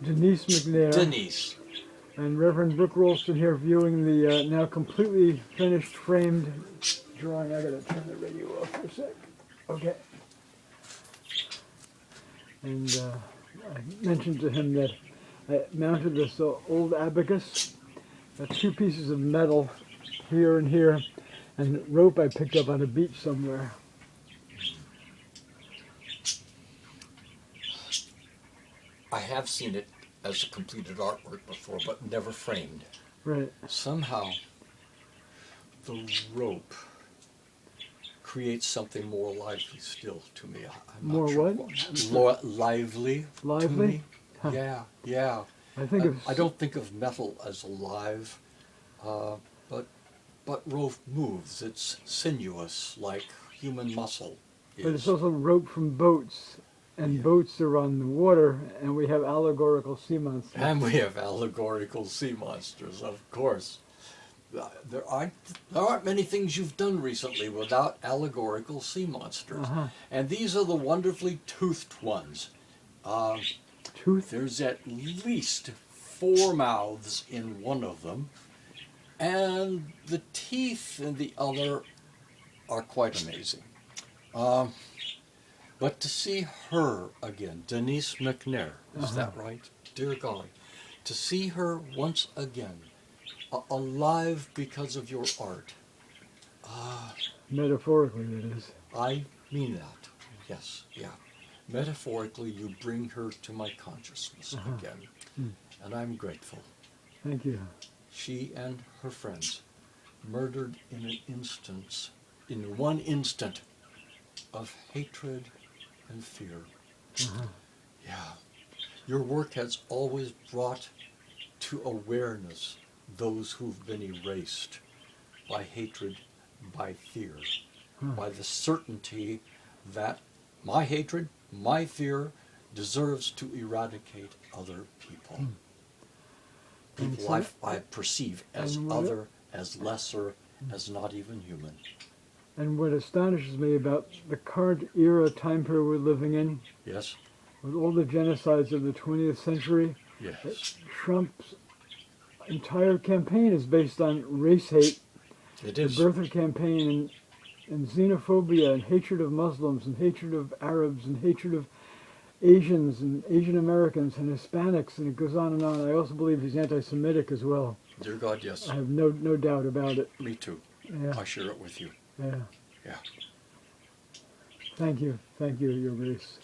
Denise McNair. Denise. And Reverend Brooke Rolston here viewing the now completely finished framed drawing. I gotta turn the radio off for a sec. Okay. And I mentioned to him that I mounted this old abacus, two pieces of metal here and here, and rope I picked up on a beach somewhere. I have seen it as a completed artwork before, but never framed. Right. Somehow, the rope creates something more lively still to me. I'm More not sure what? Lively. Lively? To me. Huh. Yeah. I don't think of metal as alive, but rope moves. It's sinuous, like human muscle is. But it's also rope from boats, and boats are on the water, and we have allegorical sea monsters. And we have allegorical sea monsters, of course. There aren't many things you've done recently without allegorical sea monsters. And these are the wonderfully toothed ones. There's at least 4 mouths in one of them, and the teeth in the other are quite amazing. But to see her again, Denise McNair, is that right? Dear golly, to see her once again, alive because of your art. Metaphorically, that is. I mean that, yes, yeah. Metaphorically, you bring her to my consciousness again, and I'm grateful. Thank you. She and her friends murdered in one instant of hatred and fear. Yeah. Your work has always brought to awareness those who've been erased by hatred, by fear, by the certainty that my hatred, my fear, deserves to eradicate other people. People I perceive as other, as lesser, as not even human. And what astonishes me about the current era, time period we're living in, Yes? with all the genocides of the 20th century, Yes. Trump's entire campaign is based on race hate. It is. The birther campaign and xenophobia and hatred of Muslims and hatred of Arabs and hatred of Asians and Asian Americans and Hispanics, and it goes on and on. I also believe he's anti-Semitic as well. Dear God, yes. I have no doubt about it. Me too. Yeah. I share it with you. Yeah. Yeah. Thank you, Your Grace.